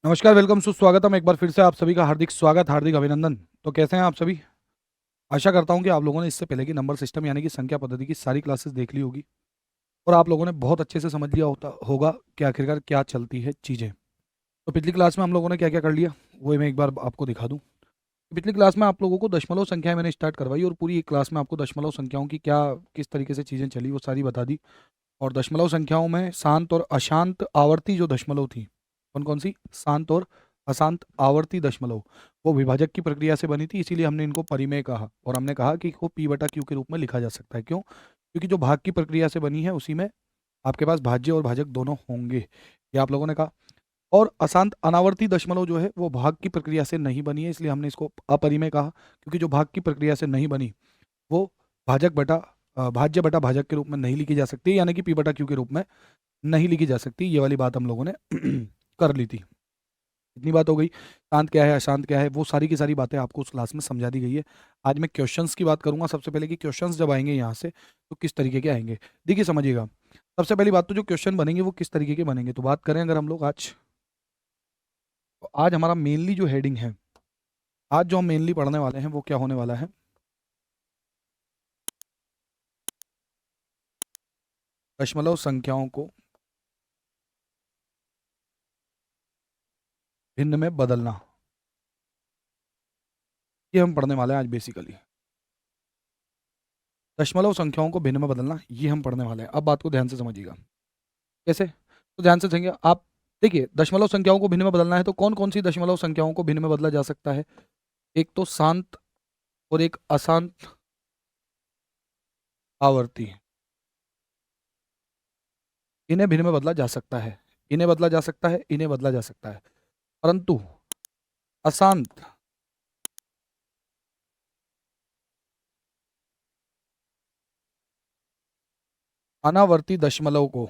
नमस्कार, वेलकम, सुस्वागतम। एक बार फिर से आप सभी का हार्दिक स्वागत, हार्दिक अभिनंदन। तो कैसे हैं आप सभी? आशा करता हूं कि आप लोगों ने इससे पहले की नंबर सिस्टम यानी कि संख्या पद्धति की सारी क्लासेस देख ली होगी और आप लोगों ने बहुत अच्छे से समझ लिया होगा कि आखिरकार क्या चलती है चीज़ें। तो पिछली क्लास में हम लोगों ने क्या क्या कर लिया वो मैं एक बार आपको दिखा दूं। पिछली क्लास में आप लोगों को दशमलव संख्याएं मैंने स्टार्ट करवाई और पूरी एक क्लास में आपको दशमलव संख्याओं की क्या किस तरीके से चीज़ें चली वो सारी बता दी। और दशमलव संख्याओं में शांत और अशांत आवर्ती जो दशमलव थी, कौन कौन सी शांत और अशांत आवर्ती दशमलव, वो विभाजक की प्रक्रिया से बनी थी, इसीलिए हमने इनको परिमेय कहा। और हमने कहा कि इसको p बटा q के रूप में लिखा जा सकता है। क्यों? क्योंकि जो भाग की प्रक्रिया से बनी है उसी में आपके पास भाज्य और भाजक दोनों होंगे, ये आप लोगों ने कहा। और अशांत अनावर्ती दशमलव जो है वो भाग की प्रक्रिया से नहीं बनी है, इसलिए हमने इसको अपरिमेय कहा। क्योंकि जो भाग की प्रक्रिया से नहीं बनी वो भाजक बटा भाज्य बटा भाजक के रूप में नहीं लिखी जा सकती, यानी कि p बटा q के रूप में नहीं लिखी जा सकती। ये वाली बात हम लोगों ने कर ली थी। इतनी बात हो गई। शांत क्या है, अशांत क्या है, वो सारी की सारी बातें आपको उस क्लास में समझा दी गई है। आज मैं क्वेश्चंस की बात करूंगा सबसे पहले कि क्वेश्चंस जब आएंगे यहाँ से तो किस तरीके के आएंगे। देखिए समझिएगा, सबसे पहली बात तो जो क्वेश्चन बनेंगे वो किस तरीके के बनेंगे। तो बात करें अगर हम लोग आज, तो आज हमारा मेनली जो हेडिंग है, आज जो हम मेनली पढ़ने वाले हैं वो क्या होने वाला है, दशमलव संख्याओं को भिन्न में बदलना। ये हम पढ़ने वाले हैं आज बेसिकली। दशमलव संख्याओं को भिन्न में बदलना ये हम पढ़ने वाले हैं। अब बात को ध्यान से समझिएगा। कैसे? तो ध्यान से समझिए आप। देखिए, दशमलव संख्याओं को भिन्न में बदलना है तो कौन कौन सी दशमलव संख्याओं को भिन्न में बदला जा सकता है? एक तो शांत और एक अशांत आवर्ती, इन्हें भिन्न में बदला जा सकता है। इन्हें बदला जा सकता है, इन्हें बदला जा सकता है। परंतु अशांत अनावर्ती दशमलव को,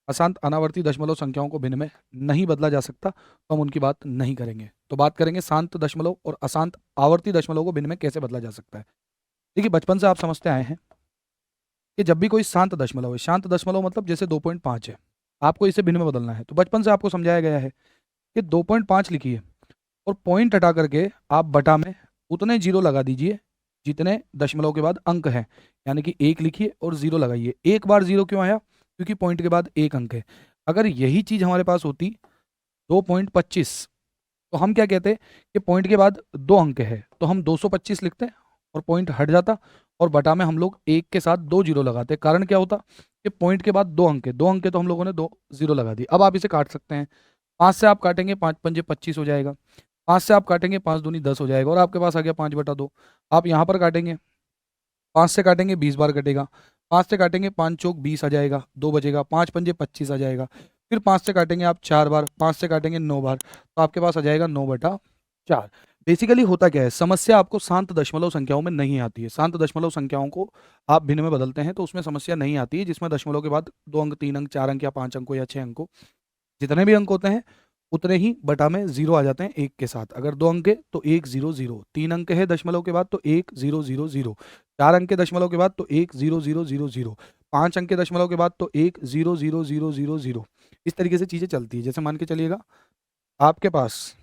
अशांत अनावर्ती दशमलव संख्याओं को भिन्न में नहीं बदला जा सकता, तो हम उनकी बात नहीं करेंगे। तो बात करेंगे शांत दशमलव और अशांत आवर्ती दशमलव को भिन्न में कैसे बदला जा सकता है। देखिए, बचपन से आप समझते आए हैं कि जब भी कोई शांत दशमलव है, शांत दशमलव मतलब जैसे 2.5 है, आपको इसे भिन्न में बदलना है, तो बचपन से आपको समझाया गया है कि 2.5 लिखिए और पॉइंट हटा करके आप बटा में उतने जीरो लगा दीजिए जितने दशमलव के बाद अंक है। यानी कि 1 लिखिए और 0 लगाइए। एक बार 0 क्यों आया? क्योंकि पॉइंट के बाद एक अंक है। अगर यही चीज हमारे पास होती 2.25, तो हम क्या कहते कि पॉइंट के बाद 2 अंक है तो हम 225 लिखते और पॉइंट हट जाता और बटा में हम लोग एक के साथ 2 जीरो लगाते। कारण क्या होता कि पॉइंट के बाद 2 अंक है, 2 अंक है तो हम लोगों ने 2 जीरो लगा दी। अब आप इसे काट सकते हैं। 5 से आप काटेंगे, 5 पंजे 25 हो जाएगा। 5 से आप काटेंगे, 5 दूनी 10 हो जाएगा और आपके पास आ गया 5/2। आप यहाँ पर काटेंगे, 5 से काटेंगे 20 बार कटेगा। 5 से काटेंगे 5 चौक 20 आ जाएगा, 2 बचेगा। 5 पंजे 25 आ जाएगा। फिर 5 से काटेंगे आप 4 बार, 5 से काटेंगे 9 बार, तो आपके पास आ जाएगा 9/4। बेसिकली होता क्या है, समस्या आपको शांत दशमलव संख्याओं में नहीं आती है। शांत दशमलव संख्याओं को आप भिन्न में बदलते हैं तो उसमें समस्या नहीं आती है, जिसमें दशमलव के बाद 2 अंक, 3 अंक, 4 अंक या 5 अंकों या 6 अंकों, जितने भी अंक होते हैं उतने ही बटा में जीरो आ जाते हैं एक के साथ। अगर 2 अंक है तो 1 0 0, 3 अंक है दशमलव के बाद तो 1 0 0 0, 4 अंक के दशमलव के बाद तो 1 0 0 0 0, 5 अंक के दशमलव के बाद तो 1 0 0 0 0 0। इस तरीके से चीजें चलती है। जैसे मान के चलिएगा आपके पास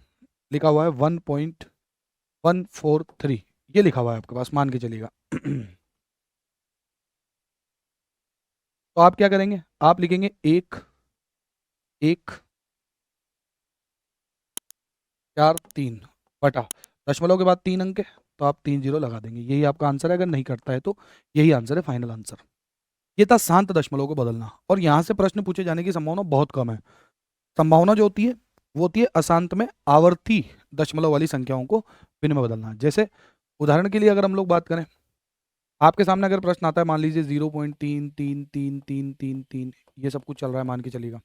लिखा हुआ है 1.143, ये लिखा हुआ है आपके पास, मान के चलिएगा। तो आप क्या करेंगे, आप लिखेंगे 1 1 4 3 बटा, दशमलव के बाद 3 अंक है तो आप 3 जीरो लगा देंगे। यही आपका आंसर है। अगर नहीं करता है तो यही आंसर है, फाइनल आंसर। ये था शांत दशमलव को बदलना। और यहाँ से प्रश्न पूछे जाने की संभावना बहुत कम है। संभावना जो होती है वो होती है अशांत में आवर्ती दशमलव वाली संख्याओं को भिन्न में बदलना। जैसे उदाहरण के लिए अगर हम लोग बात करें, आपके सामने अगर प्रश्न आता है, मान लीजिए 0.3333333, ये सब कुछ चल रहा है मान के चलिएगा।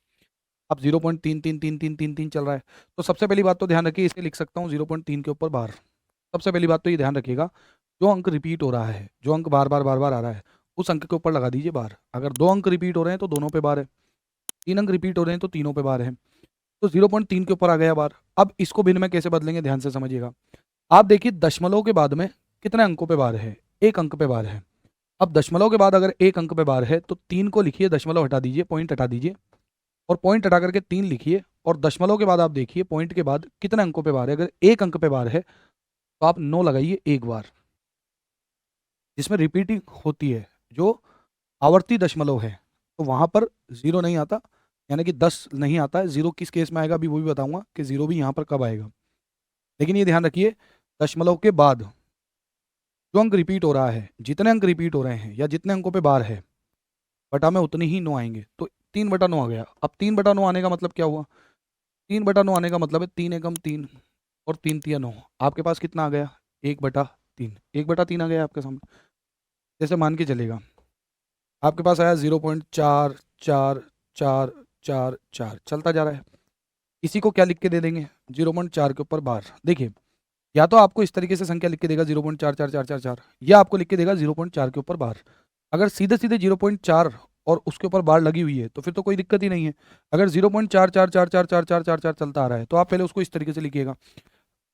अब 0.3333333 चल रहा है, तो सबसे पहली बात तो ध्यान रखिए, इसे लिख सकता हूँ 0.3 के ऊपर बार। सबसे पहली बात तो ये ध्यान रखिएगा, जो अंक रिपीट हो रहा है, जो अंक बार बार बार बार आ रहा है, उस अंक के ऊपर लगा दीजिए बार। अगर 2 अंक रिपीट हो रहे हैं तो दोनों पे बार है, 3 अंक रिपीट हो रहे हैं तो तीनों पे बार है। तो 0.3 के ऊपर आ गया बार। अब इसको भिन्न में कैसे बदलेंगे, ध्यान से समझिएगा। आप देखिए दशमलव के बाद में कितने अंकों पे बार है, 1 अंक पे बार है। अब दशमलव के बाद अगर 1 अंक पे बार है तो 3 को लिखिए, दशमलव हटा दीजिए, पॉइंट हटा दीजिए और पॉइंट हटा करके 3 लिखिए और दशमलव के बाद आप देखिए पॉइंट के बाद कितने अंकों पे बार है। अगर एक अंक पे बार है तो आप 9 लगाइए एक बार, जिसमें रिपीटिंग होती है, जो आवर्ती दशमलव है, तो वहां पर 0 नहीं आता, यानी कि 10 नहीं आता है। 0 किस केस में आएगा अभी वो भी बताऊंगा कि 0 भी यहाँ पर कब आएगा। लेकिन ये ध्यान रखिए, दशमलव के बाद जो अंक रिपीट हो रहा है, जितने अंक रिपीट हो रहे हैं या जितने अंकों पे बार है, बटा में उतनी ही 9 आएंगे। तो 3/9 आ गया। अब 3/9 आने का मतलब क्या हुआ? 3/9 आने का मतलब है 3 एकम 3 और 3 तिया 9। आपके पास कितना आ गया? 1/3। 1/3 आ गया आपके सामने। जैसे मान के चलेगा आपके पास आया 0.444444 चलता जा रहा है। इसी को क्या लिख के दे देंगे? 0.4 के ऊपर बार। देखिए, या तो आपको इस तरीके से संख्या लिख के देगा 0.44444, या आपको लिख के देगा 0.4 के ऊपर बार। अगर सीधे सीधे 0.4 और उसके ऊपर बार लगी हुई है तो फिर तो कोई दिक्कत ही नहीं है। अगर 0.44444444 चलता आ रहा है तो आप पहले उसको इस तरीके से लिखिएगा,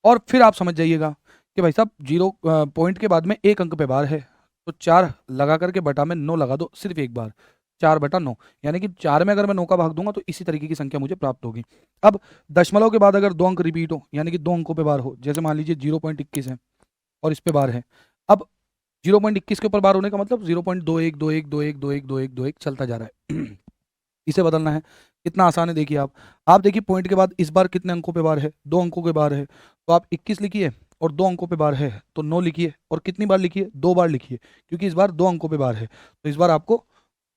और फिर आप समझ जाइएगा कि भाई साहब 0 पॉइंट के बाद में एक अंक पे बार है, तो 4 लगा करके बटा में 9 लगा दो सिर्फ एक बार। 4/9, यानी कि 4 में अगर मैं 9 का भाग दूंगा तो इसी तरीके की संख्या मुझे प्राप्त होगी। अब दशमलव के बाद अगर 2 अंक रिपीट हो, यानी कि 2 अंकों पे बार हो, जैसे मान लीजिए 0.21 है और इस पे बार है। अब 0.21 के ऊपर बार होने का मतलब 0.2121212121 चलता जा रहा है। इसे बदलना है। कितना आसान है देखिए आप देखिए पॉइंट के बाद इस बार कितने अंकों पे बार है? 2 अंकों के बार है, तो आप 21 लिखिए, और 2 अंकों पे बार है तो 9 लिखिए, और कितनी बार लिखिए? 2 बार लिखिए, क्योंकि इस बार 2 अंकों पे बार है तो इस बार आपको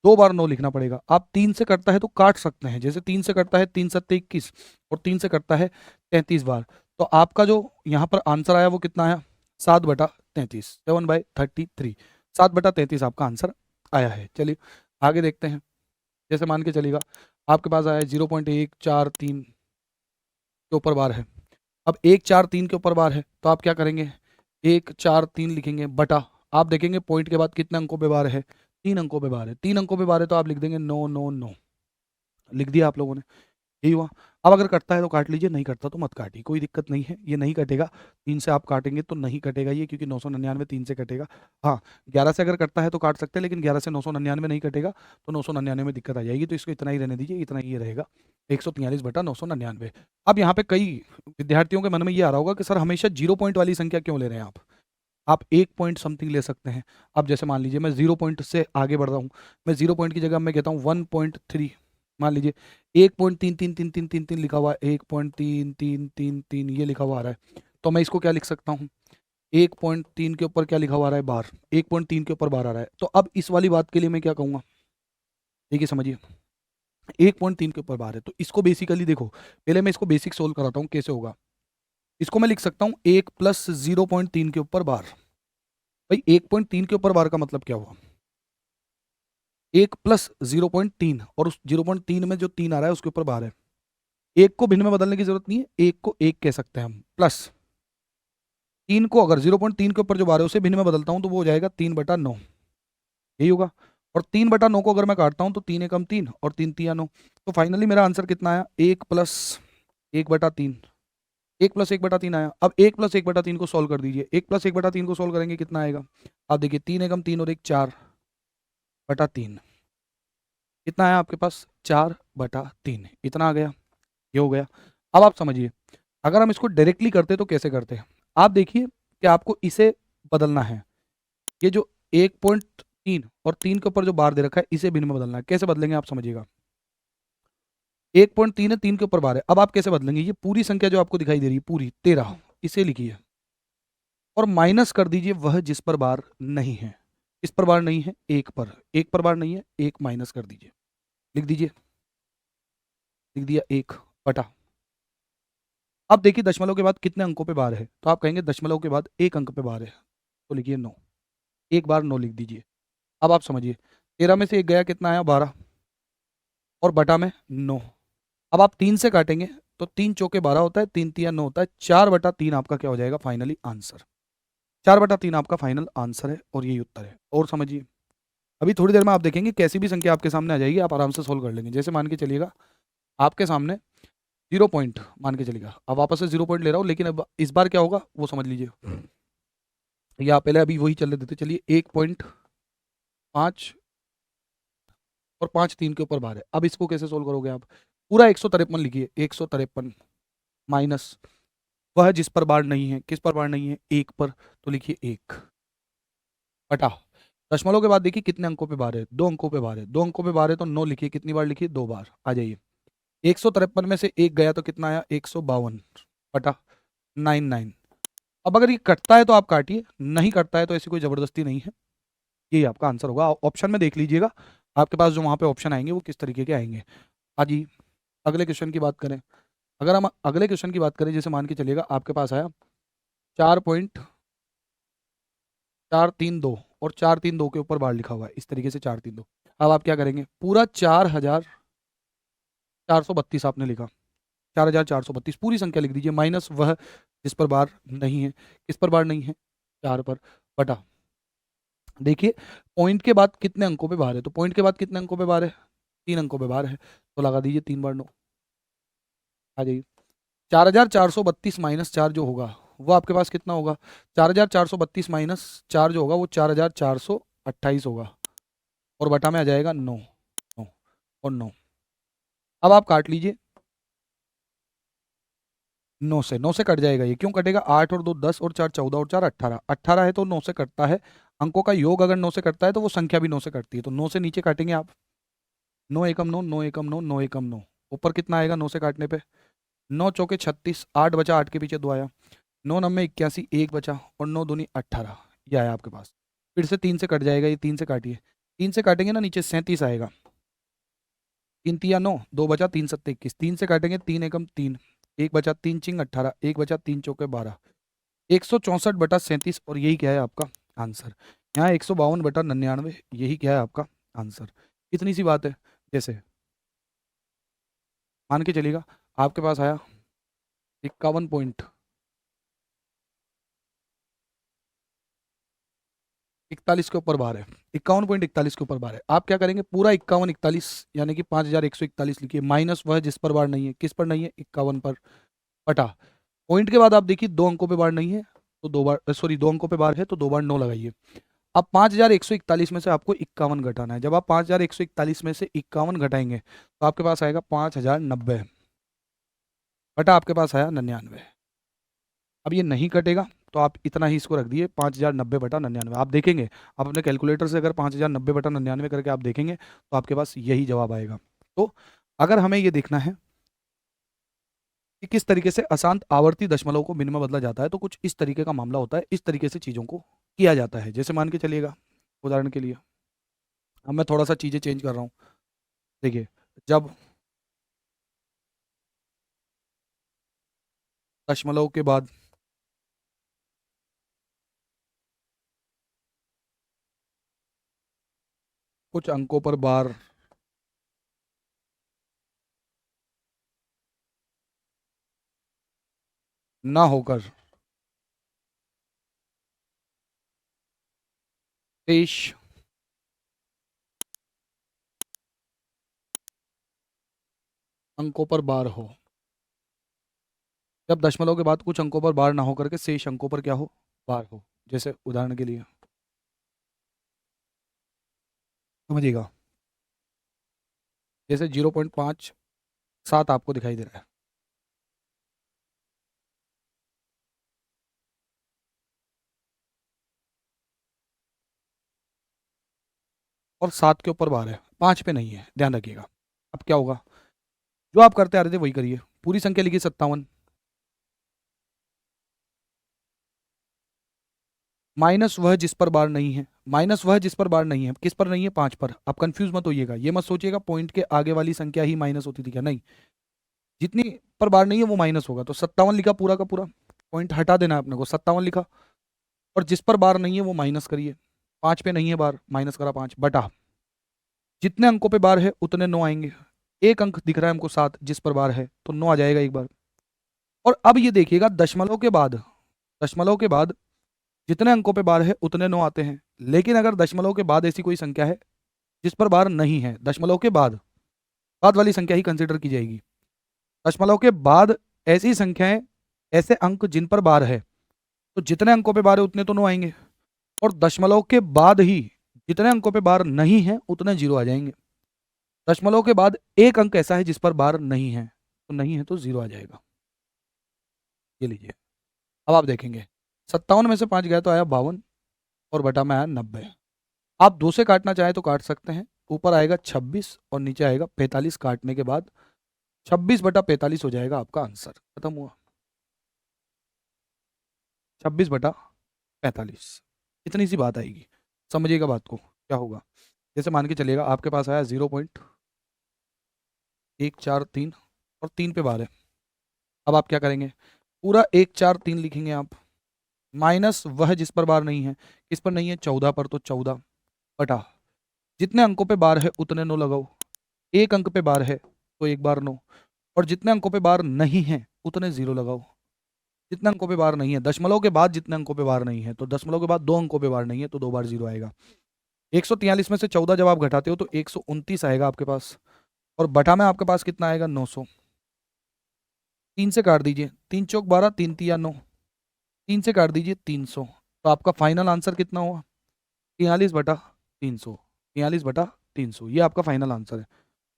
2 बार 9 लिखना पड़ेगा। आप 3 से कटता है तो काट सकते हैं, जैसे 3 से कटता है 3 सत्ते 21 और 3 से कटता है 33 बार। तो आपका जो यहाँ पर आंसर आया वो कितना आया? 7/33, 7/33, 7/33 आपका आंसर आया है। चलिए आगे देखते हैं। जैसे मान के चलिएगा आपके पास आया 0.143 के ऊपर बार है। अब 143 के ऊपर बार है तो आप क्या करेंगे? 143 लिखेंगे बटा, आप देखेंगे पॉइंट के बाद कितने अंकों पे बार है? 3 अंकों पे बार है। 3 अंकों पे बार है तो आप लिख देंगे 999, लिख दिया आप लोगों ने। यही हुआ। अब अगर कटता है तो काट लीजिए, नहीं कटता तो मत काटिए, कोई दिक्कत नहीं है, ये नहीं कटेगा। 3 से आप काटेंगे तो नहीं कटेगा ये, क्योंकि 999 3 से कटेगा। हाँ, 11 से अगर कटता है तो काट सकते हैं, लेकिन 11 से 999 नहीं कटेगा तो 999 में दिक्कत आ जाएगी, तो इसको इतना ही रहने दीजिए, इतना ही रहेगा 143/999। अब यहाँ पे कई विद्यार्थियों के मन में ये आ रहा होगा कि सर हमेशा 0 पॉइंट वाली संख्या क्यों ले रहे हैं आप 1 पॉइंट समथिंग ले सकते हैं। अब जैसे मान लीजिए मैं 0 पॉइंट से आगे बढ़ रहा हूँ, मैं 0 पॉइंट की जगह मैं कहता हूँ 1.3, मान लीजिए 1.333333 लिखा हुआ है, 1.3333 ये लिखा हुआ आ रहा है, तो मैं इसको क्या लिख सकता हूँ? 1.3 के ऊपर क्या लिखा हुआ आ रहा है? बार। 1.3 के ऊपर बार आ रहा है, तो अब इस वाली बात के लिए मैं क्या कहूँगा? देखिए समझिए, 1.3 के ऊपर बार है तो इसको बेसिकली देखो, पहले मैं इसको बेसिक सोल्व कराता हूँ कैसे होगा। इसको मैं लिख सकता हूँ 1 + 0.3 के ऊपर बार। भाई 1.3 के ऊपर बार का मतलब क्या हुआ? 1 + 0.3, और उस 0.3 में जो 3 आ रहा है उसके ऊपर बार है। एक को भिन्न में बदलने की जरूरत नहीं है, एक को एक कह सकते हैं हम, प्लस 3 को अगर 0.3 के ऊपर जो बार है उसे भिन्न में बदलता हूं तो वो हो जाएगा 3/9, यही होगा। और 3/9 को अगर मैं काटता हूं तो 3 एकम 3 और 3 तिया 9। तो फाइनली मेरा आंसर कितना आया? 1 + 1/3, 1 + 1/3 आया। अब 1 + 1/3 को सॉल्व कर दीजिए। 1 + 1/3 को सॉल्व करेंगे कितना आएगा? आप देखिए 3 एकम 3 और 1 4/3, कितना आया आपके पास? 4/3, इतना आ गया, ये हो गया। अब आप समझिए, अगर हम इसको डायरेक्टली करते तो कैसे करते हैं? आप देखिए कि आपको इसे बदलना है, ये जो 1.3 और 3 के ऊपर जो बार दे रखा है इसे भिन्न में बदलना है। कैसे बदलेंगे आप समझिएगा। 1.3 है, 3 के ऊपर बार है, अब आप कैसे बदलेंगे? ये पूरी संख्या जो आपको दिखाई दे रही है पूरी 13, इसे लिखिए और माइनस कर दीजिए वह जिस पर बार नहीं है। इस पर बार नहीं है, एक पर बार नहीं है, एक माइनस कर दीजिए, लिख दीजिए, लिख दिया 1/। अब देखिए दशमलव के बाद कितने अंकों पे बार है, तो आप कहेंगे दशमलव के बाद एक अंक पे बार है, तो लिखिए 9, एक बार 9 लिख दीजिए। अब आप समझिए 13 में से एक गया, कितना आया? 12, और बटा में 9। अब आप 3 से काटेंगे तो 3 चौके 12 होता है, 3 तिया 9 होता है, 4/3 आपका क्या हो जाएगा फाइनली आंसर। 4/3 आपका फाइनल आंसर है और यही उत्तर है। और समझिए, अभी थोड़ी देर में आप देखेंगे कैसी भी संख्या आपके सामने आ जाएगी, आप आराम से सोल्व कर लेंगे। जैसे मान के चलिएगा आपके सामने 0 पॉइंट मान के चलिएगा, अब वापस से 0 पॉइंट ले रहा हूँ, लेकिन अब इस बार क्या होगा वो समझ लीजिए, या पहले अभी वही चलने देते, चलिए 1.5 और 5 3 के ऊपर बार है। अब इसको कैसे सोल्व करोगे आप? पूरा 153 लिखिए, 153 माइनस वह जिस पर बार नहीं है, किस पर बार नहीं है, एक पर, तो लिखिए 1 बटा दशमलव के बाद देखिए कितने अंकों पे बार है, 2 अंकों पे बार है, 2 अंकों पे बार है तो 9 लिखिए, कितनी बार लिखिए, 2 बार। आ जाइए, 153 में से 1 गया तो कितना आया, 152 बटा 99। अब अगर ये कटता है तो आप काटिए, नहीं कटता है तो ऐसी कोई जबरदस्ती नहीं है, यही आपका आंसर होगा। ऑप्शन में देख लीजिएगा आपके पास जो वहां पे ऑप्शन आएंगे वो किस तरीके के आएंगे। आज ही अगले क्वेश्चन की बात करें, अगर हम अगले क्वेश्चन की बात करें, जैसे मान के चलिएगा आपके पास आया 4.432 और 432 के ऊपर बार लिखा हुआ है, इस तरीके से 432। अब आप क्या करेंगे, पूरा 4432 आपने लिखा, 4432 पूरी संख्या लिख दीजिए, माइनस वह जिस पर बार नहीं है, किस पर बार नहीं है, 4 पर, बटा देखिए पॉइंट के बाद कितने अंकों पे बार है, तो पॉइंट के बाद कितने अंकों पे बार है, 3 अंकों पे बार है, तो लगा दीजिए 3 बार 9। आ जाइए, 4432 माइनस 4 जो होगा वो आपके पास कितना होगा, 4432 माइनस 4 जो होगा वो 4428 होगा, और बटा में आ जाएगा 9, 9 और 9। अब आप काट लीजिए, 9 से कट जाएगा, ये क्यों कटेगा, 8 और 2 10 और 4 14 और 4 18, 18 है तो 9 से कटता है, अंकों का योग अगर 9 से कटता है तो वो संख्या भी 9 से कटती है, तो 9 से नीचे काटेंगे आप, 9 एकम 9, 9 एकम 9, 9 एकम 9, ऊपर कितना आएगा 9 से काटने पे, 9 चौके 36, 8 बचा, 8 के पीछे 2 आया, 9 नम्बे 81, 1 बचा, और 9 दूनी 18, ये आया आपके पास। फिर से 3 से कट जाएगा, ये 3 से काटिए, 3 से काटेंगे ना नीचे 37 आएगा, 3 तिया 9, 2 बचा, 3 सत्ते 21, 3 से काटेंगे, 3 एकम 3, 1 बचा, 3 चिंग 18, 1 बचा, 3 चौके 12, 164/37, और यही क्या है आपका आंसर। यहाँ 152/99, यही क्या है आपका आंसर। कितनी सी बात है, जैसे मान के चलिएगा आपके पास आया 51.41 के ऊपर बार है, 51.41 के ऊपर बार है, आप क्या करेंगे, पूरा 51 41 यानी कि 5141 लिखिए, माइनस वह जिस पर बार नहीं है, किस पर नहीं है, 51 पर, बटा पॉइंट के बाद आप देखिए 2 अंकों पे बार नहीं है तो 2 बार, सॉरी 2 अंकों पे बार है तो 2 बार 9 लगाइए। अब 5141 में से आपको 51 घटाना है, जब आप 5141 में से 51 घटाएंगे तो आपके पास आएगा 5090, बटा आपके पास आया 99। अब ये नहीं कटेगा तो आप इतना ही इसको रख दिए, 5090/99। आप देखेंगे, आप अपने कैलकुलेटर से अगर 5090/99 करके आप देखेंगे तो आपके पास यही जवाब आएगा। तो अगर हमें ये देखना है कि किस तरीके से अशांत आवर्ती दशमलव को भिन्न में बदला जाता है, तो कुछ इस तरीके का मामला होता है, इस तरीके से चीज़ों को किया जाता है। जैसे मान के चलिएगा उदाहरण के लिए, अब मैं थोड़ा सा चीज़ें चेंज कर रहा हूँ, देखिए जब दशमलव के बाद कुछ अंकों पर बार ना होकर शेष अंकों पर बार हो, जब दशमलव के बाद कुछ अंकों पर बार ना होकर के शेष अंकों पर क्या हो, बार हो। जैसे उदाहरण के लिए समझिएगा, जैसे 0.57 आपको दिखाई दे रहा है, और 7 के ऊपर बार है, 5 पे नहीं है, ध्यान रखिएगा। अब क्या होगा, जो आप करते आ रहे थे वही करिए, पूरी संख्या लिखिए 57, माइनस वह जिस पर बार नहीं है, माइनस वह जिस पर बार नहीं है, किस पर नहीं है, 5 पर। अब कंफ्यूज मत होइएगा, ये मत सोचिएगा पॉइंट के आगे वाली संख्या ही माइनस होती थी क्या, नहीं, जितनी पर बार नहीं है वो माइनस होगा, तो 57 लिखा पूरा का पूरा, पॉइंट हटा देना है अपने को, 57 लिखा, और जिस पर बार नहीं है वो माइनस करिए, 5 पे नहीं है बार, माइनस करा 5, बटा जितने अंकों पे बार है उतने 9 आएंगे, एक अंक दिख रहा है हमको 7 जिस पर बार है तो 9 आ जाएगा एक बार। और अब ये देखिएगा दशमलव के बाद जितने अंकों पे बार है उतने 9 आते हैं, लेकिन अगर दशमलव के बाद ऐसी कोई संख्या है जिस पर बार नहीं है, दशमलव के बाद वाली संख्या ही कंसिडर की जाएगी, दशमलव के बाद ऐसी संख्याएं, ऐसे अंक जिन पर बार है, तो जितने अंकों पे बार है उतने तो 9 आएंगे, और दशमलव के बाद ही जितने अंकों पे बार नहीं है उतने 0 आ जाएंगे। दशमलव के बाद एक अंक ऐसा है जिस पर बार नहीं है, तो नहीं है तो 0 आ जाएगा। ये लीजिए, अब आप देखेंगे 57 में से 5 गया तो आया 52 और बटा में आया 90। आप 2 से काटना चाहें तो काट सकते हैं, ऊपर आएगा 26 और नीचे आएगा 45, काटने के बाद 26 बटा 45 हो जाएगा आपका आंसर। खत्म हुआ, 26 बटा 45। इतनी सी बात आएगी, समझिएगा बात को क्या होगा। जैसे मान के चलिएगा आपके पास आया 0.143 और 3 पे बार है। अब आप क्या करेंगे, पूरा 143 लिखेंगे आप, माइनस वह जिस पर बार नहीं है। किस पर नहीं है, 14 पर, तो 14 बटा जितने अंकों पे बार है उतने 9 लगाओ। एक अंक पे बार है तो एक बार 9, और जितने अंकों पे बार नहीं है उतने 0 लगाओ। जितने अंकों पे बार नहीं है, दशमलव के बाद जितने अंकों पे बार नहीं है, तो दशमलव के बाद 2 अंकों पे बार नहीं है तो 2 बार 0 आएगा। 143 में से 14 जब आप घटाते हो तो 129 आएगा आपके पास, और बटा में आपके पास कितना आएगा, 900। 3 से काट दीजिए, 3 चौक 12, 3 तिया 9, 3 से काट दीजिए 300, तो आपका फाइनल आंसर कितना हुआ, 43 बटा 300। 43 बटा 300, ये आपका फाइनल आंसर है।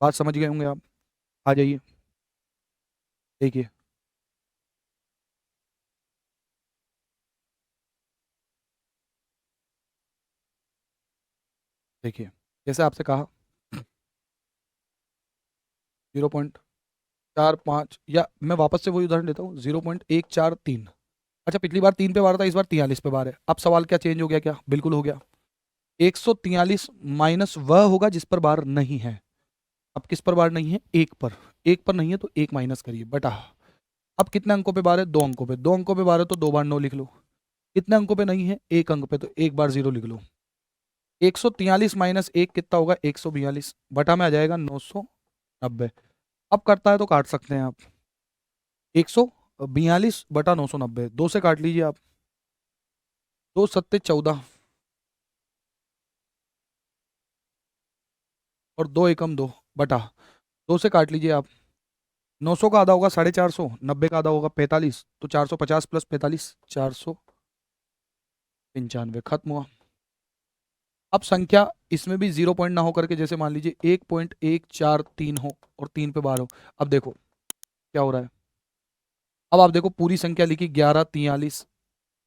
बात समझ गए होंगे आप। आ जाइए, देखिए देखिए, जैसे आपसे कहा 0.45, या मैं वापस से वही उदाहरण देता हूँ, 0.143। अच्छा, पिछली बार 3 पे बार था, इस बार 43 पे बार है। अब सवाल क्या चेंज हो गया, क्या बिल्कुल हो गया। 143 माइनस वह होगा जिस पर बार नहीं है। अब किस पर बार नहीं है, एक पर। एक पर नहीं है तो एक माइनस करिए बटा। अब कितने अंकों पे बार है, 2 अंकों पे। 2 अंकों पे बार है तो 2 बार 9 लिख लो। कितने अंकों पे नहीं है, एक अंक पे, तो एक बार 0 लिख लो। 143 माइनस एक कितना होगा, 142 बटा में आ जाएगा 990। अब करता है तो काट सकते हैं आप, 142 बटा 990, 2 से काट लीजिए आप, 2 सत्ते 14 और 2 एकम 2 बटा 2 से काट लीजिए आप। 900 का आधा होगा 450, 90 का आधा होगा 45, तो 450 प्लस 45 495। खत्म हुआ। अब संख्या इसमें भी 0 पॉइंट ना हो करके, जैसे मान लीजिए 1.143 हो और 3 पे बार हो। अब देखो क्या हो रहा है, अब आप देखो पूरी संख्या लिखी 1143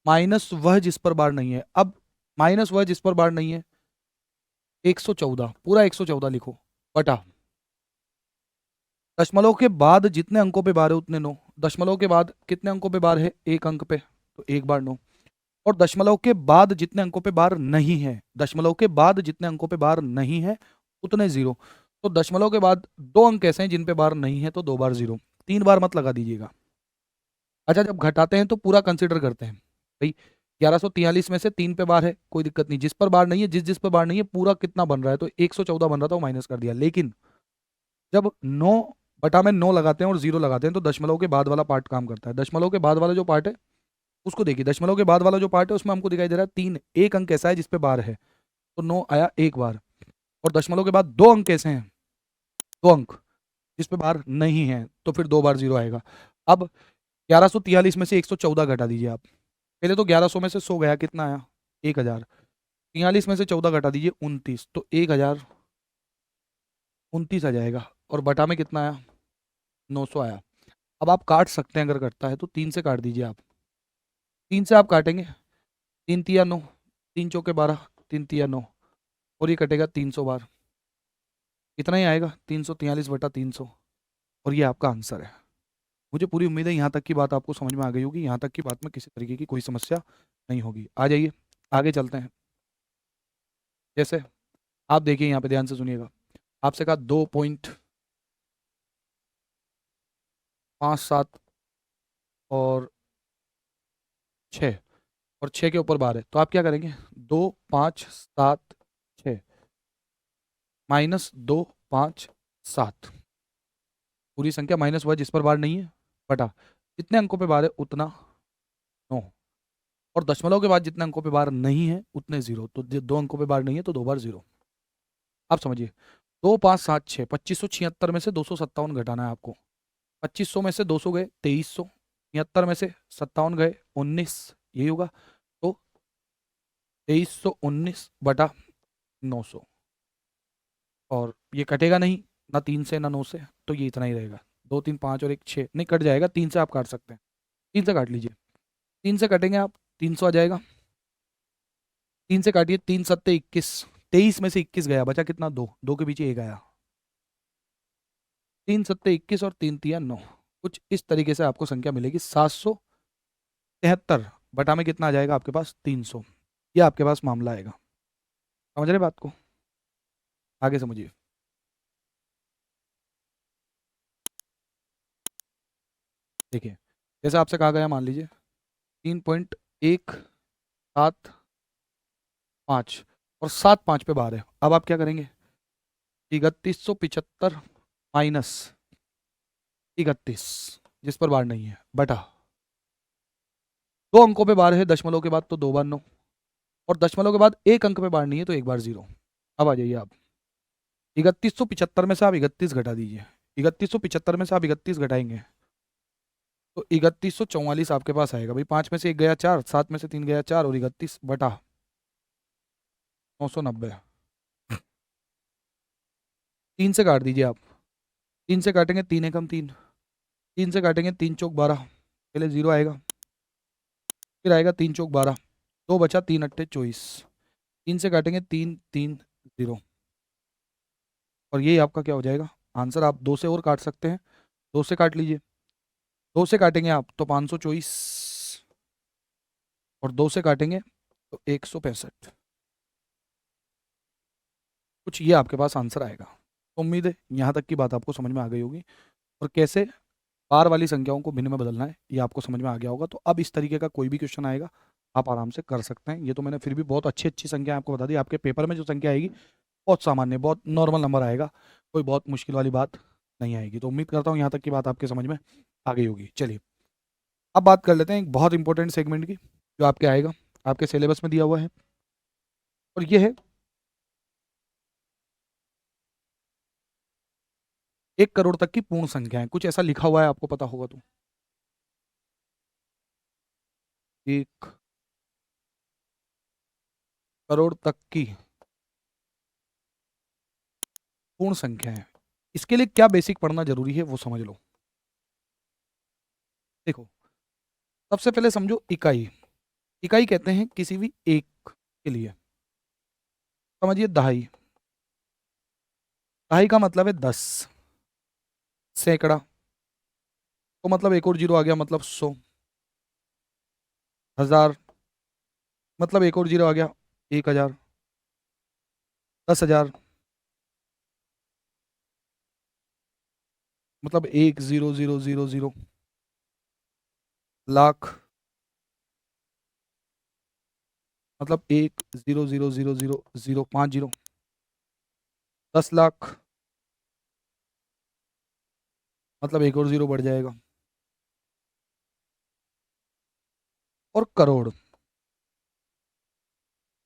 माइनस वह जिस पर बार नहीं है। अब माइनस वह जिस पर बार नहीं है 114, पूरा 114 लिखो बटा दशमलव के बाद जितने अंकों पे बार है उतने 9। दशमलव के बाद कितने अंकों पे बार है, एक अंक पे, तो एक बार 9। और दशमलव के बाद जितने अंकों पे बार नहीं है, दशमलव के बाद जितने अंकों पे बार नहीं है उतने 0। तो दशमलव के बाद 2 अंक ऐसे हैं जिन पे बार नहीं है, तो 2 बार 0। 3 बार मत लगा दीजिएगा। अच्छा, जब घटाते हैं तो पूरा कंसिडर करते हैं भाई। 1143 में से 3 पे बार है, कोई दिक्कत नहीं। जिस पर बार नहीं है, जिस पर बार नहीं है, पूरा कितना बन रहा है, तो 114 बन रहा था, वो माइनस कर दिया। लेकिन जब 9 बटा में 9 लगाते हैं और 0 लगाते हैं तो दशमलव के बाद वाला पार्ट काम करता है। दशमलव के बाद वाला जो पार्ट है उसको देखिए, दशमलव के बाद वाला जो पार्ट है उसमें हमको दिखाई दे रहा है 3, एक अंक ऐसा है जिसपे बार है, तो 9 आया एक बार। और दशमलव के बाद 2 अंक ऐसे हैं, 2 अंक जिस पे बार नहीं है, तो फिर 2 बार 0 आएगा। अब 1143 में से 114 घटा दीजिए आप। पहले तो 1100 में से 100 गया, कितना आया, 1000। 43 में से 14 घटा दीजिए 29, तो 1029 आ जाएगा। और बटा में कितना आया, 900 आया। अब आप काट सकते हैं, अगर कटता है तो 3 से काट दीजिए आप। 3 से आप काटेंगे, 3 तिया 9, 3 चौके 12, 3 तिया 9, और ये कटेगा 300 बार। इतना ही आएगा, 343 बटा 300, और ये आपका आंसर है। मुझे पूरी उम्मीद है यहाँ तक की बात आपको समझ में आ गई होगी। यहाँ तक की बात में किसी तरीके की कोई समस्या नहीं होगी। आ जाइए आगे चलते हैं। जैसे आप देखिए, यहाँ पे ध्यान से सुनिएगा। आपसे कहा 2.57 और 6, और 6 के ऊपर बार है, तो आप क्या करेंगे, 2 5 7 6 माइनस 2 5 7, पूरी संख्या माइनस वह जिस पर बार नहीं है बटा जितने अंकों पे बार है उतना 9, और दशमलव के बाद जितने अंकों पे बार नहीं है उतने 0। तो 2 अंकों पे बार नहीं है तो 2 बार 0। आप समझिए, 2 5 7 6, 2576 में से 257 घटाना है आपको। 2500 में से 200 गए 2300, 76 में से 57 गए 19, यही होगा। तो 2319 बटा 900, और ये कटेगा नहीं, ना 3 से ना 9 से, तो ये इतना ही रहेगा। 2 3 5 और 1 6, नहीं कट जाएगा, 3 से आप काट सकते हैं, 3 से काट लीजिए। 3 से कटेंगे आप, 300 आ जाएगा। 3 से काटिए, 3 सत्ते 21, 23 में से 21 गया, बचा कितना? 2, 2 के पीछे 1 आया। 3 सत्ते 21 और 3 तिया 9। कुछ इस तरीके से आपको संख्या मिलेगी 773, बटा में कितना आ जाएगा आपके पास? 300। ये आपके पास मामला आएगा। समझ रहे बात को? आगे समझिए। देखिए, जैसे आपसे कहा गया, मान लीजिए 3.175 और 7 5 पे बार है। अब आप क्या करेंगे? 3175 माइनस 31, जिस पर बार नहीं है, बटा 2 अंकों पे बार है, दशमलव के बाद तो 2 बार 9, और दशमलव के बाद 1 अंक पे बार नहीं है तो 1 बार 0। अब आ जाइए आप, 3175 में से आप 31 घटा दीजिए। 3175 में से आप 31 घटाएंगे तो 3144 आपके पास आएगा। भाई 5 में से 1 गया 4, 7 में से 3 गया 4, और 31 बटा 990। 3 से काट दीजिए आप, 3 से काटेंगे 3 एकम 3, 3 से काटेंगे 3 चौक 12, पहले 0 आएगा, फिर आएगा 3 चौक 12, 2 बचा, 3 अट्ठे 24, 3 से काटेंगे 3 3 0, और ये आपका क्या हो जाएगा आंसर। आप 2 से और काट सकते हैं, 2 से काट लीजिए, 2 से काटेंगे आप तो 524, और 2 से काटेंगे तो 165। कुछ ये आपके पास आंसर आएगा। तो उम्मीद है यहाँ तक की बात आपको समझ में आ गई होगी, और कैसे बार वाली संख्याओं को भिन्न में बदलना है ये आपको समझ में आ गया होगा। तो अब इस तरीके का कोई भी क्वेश्चन आएगा आप आराम से कर सकते हैं। ये तो मैंने फिर भी बहुत अच्छी अच्छी संख्या आपको बता दी। आपके पेपर में जो संख्या आएगी बहुत सामान्य, बहुत नॉर्मल नंबर आएगा, कोई बहुत मुश्किल वाली बात नहीं आएगी। तो उम्मीद करता हूँ यहाँ तक की बात आपके समझ में आ गई होगी। चलिए अब बात कर लेते हैं एक बहुत इंपॉर्टेंट सेगमेंट की, जो आपके आएगा, आपके सिलेबस में दिया हुआ है, और ये है 1 करोड़ तक की पूर्ण संख्याएं। कुछ ऐसा लिखा हुआ है, आपको पता होगा तो। 1 करोड़ तक की पूर्ण संख्याएं, इसके लिए क्या बेसिक पढ़ना जरूरी है वो समझ लो। देखो, सबसे पहले समझो इकाई। इकाई कहते हैं किसी भी एक के लिए। समझिए दहाई, दहाई का मतलब है 10। सैकड़ा, तो मतलब एक और जीरो आ गया, मतलब 100। हजार, मतलब एक और जीरो आ गया, 1000। 10,000, मतलब 1 0 0 0 0। लाख, मतलब 1 0 0 0 0 0, 5 0। 10 लाख, मतलब एक और जीरो बढ़ जाएगा। और करोड़,